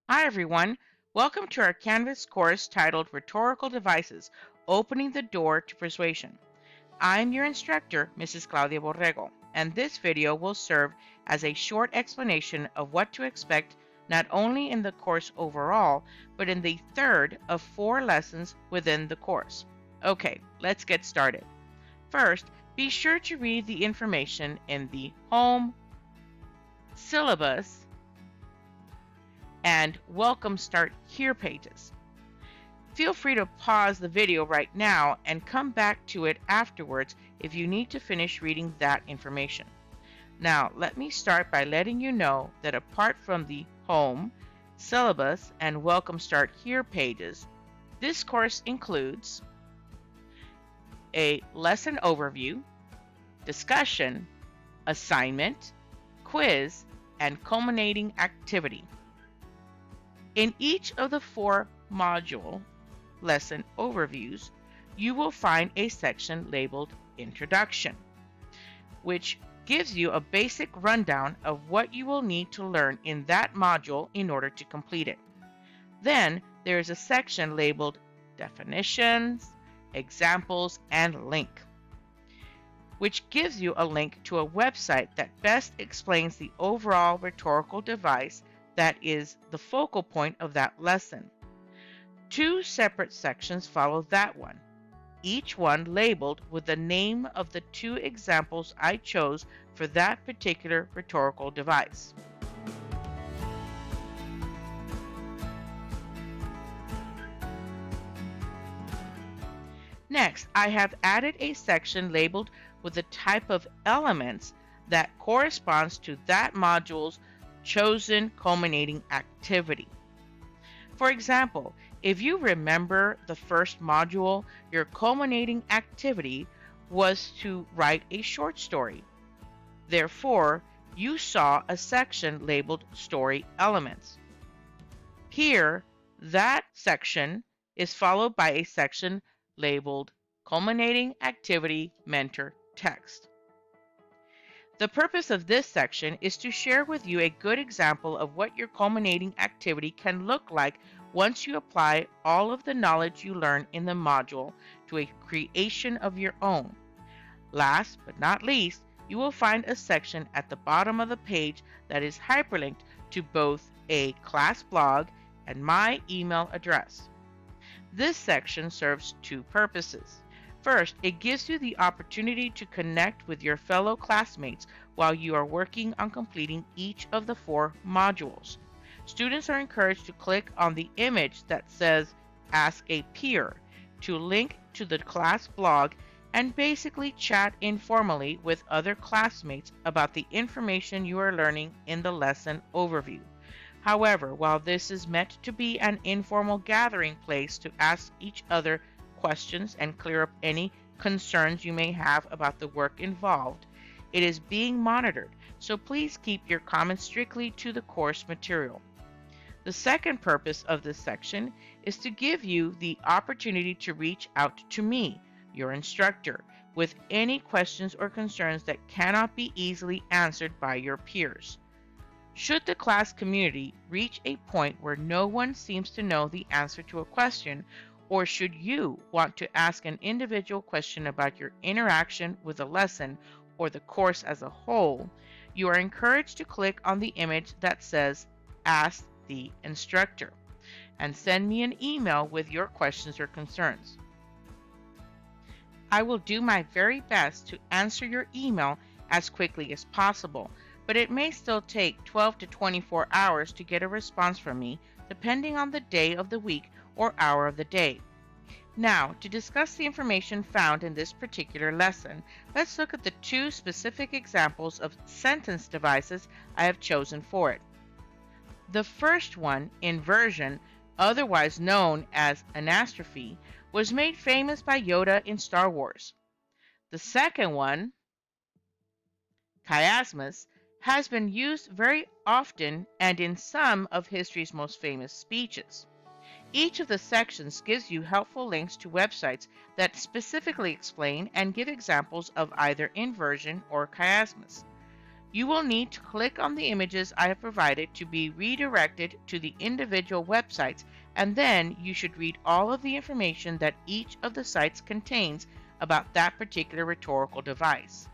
Hi everyone, welcome to our Canvas course titled Rhetorical Devices, Opening the Door to Persuasion. I'm your instructor, Mrs. Claudia Borrego, and this video will serve as a short explanation of what to expect not only in the course overall, but in the third of 4 lessons within the course. Okay, let's get started. First, be sure to read the information in the home, syllabus, and Welcome Start Here pages. Feel free to pause the video right now and come back to it afterwards if you need to finish reading that information. Now, let me start by letting you know that apart from the home, syllabus, and Welcome Start Here pages, this course includes a lesson overview, discussion, assignment, quiz, and culminating activity. In each of the 4 module lesson overviews, you will find a section labeled Introduction, which gives you a basic rundown of what you will need to learn in that module in order to complete it. Then there is a section labeled Definitions, Examples, and Link, which gives you a link to a website that best explains the overall rhetorical device that is the focal point of that lesson. 2 separate sections follow that one, each one labeled with the name of the 2 examples I chose for that particular rhetorical device. Next, I have added a section labeled with the type of elements that corresponds to that module's chosen culminating activity. For example, if you remember the first module, your culminating activity was to write a short story. Therefore, you saw a section labeled Story Elements. Here, that section is followed by a section labeled Culminating Activity Mentor Text. The purpose of this section is to share with you a good example of what your culminating activity can look like once you apply all of the knowledge you learn in the module to a creation of your own. Last but not least, you will find a section at the bottom of the page that is hyperlinked to both a class blog and my email address. This section serves 2 purposes. First, it gives you the opportunity to connect with your fellow classmates while you are working on completing each of the 4 modules. Students are encouraged to click on the image that says Ask a Peer to link to the class blog and basically chat informally with other classmates about the information you are learning in the lesson overview. However, while this is meant to be an informal gathering place to ask each other questions and clear up any concerns you may have about the work involved, it is being monitored, so please keep your comments strictly to the course material. The second purpose of this section is to give you the opportunity to reach out to me, your instructor, with any questions or concerns that cannot be easily answered by your peers. Should the class community reach a point where no one seems to know the answer to a question, or should you want to ask an individual question about your interaction with a lesson or the course as a whole, you are encouraged to click on the image that says Ask the Instructor and send me an email with your questions or concerns. I will do my very best to answer your email as quickly as possible, but it may still take 12 to 24 hours to get a response from me, depending on the day of the week or hour of the day. Now, to discuss the information found in this particular lesson, let's look at the 2 specific examples of sentence devices I have chosen for it. The first one, inversion, otherwise known as anastrophe, was made famous by Yoda in Star Wars. The second one, chiasmus, has been used very often and in some of history's most famous speeches. Each of the sections gives you helpful links to websites that specifically explain and give examples of either inversion or chiasmus. You will need to click on the images I have provided to be redirected to the individual websites, and then you should read all of the information that each of the sites contains about that particular rhetorical device.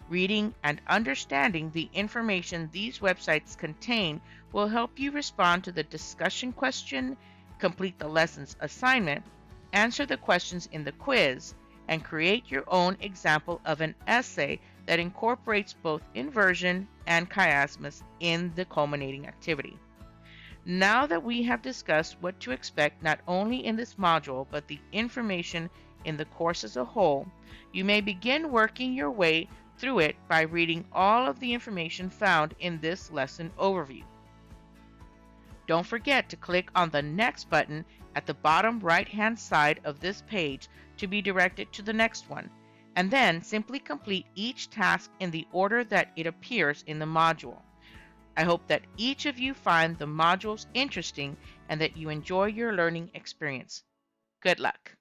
Reading and understanding the information these websites contain will help you respond to the discussion question, complete the lesson's assignment, answer the questions in the quiz, and create your own example of an essay that incorporates both inversion and chiasmus in the culminating activity. Now that we have discussed what to expect not only in this module but the information in the course as a whole, you may begin working your way through it by reading all of the information found in this lesson overview. Don't forget to click on the Next button at the bottom right-hand side of this page to be directed to the next one, and then simply complete each task in the order that it appears in the module. I hope that each of you find the modules interesting and that you enjoy your learning experience. Good luck!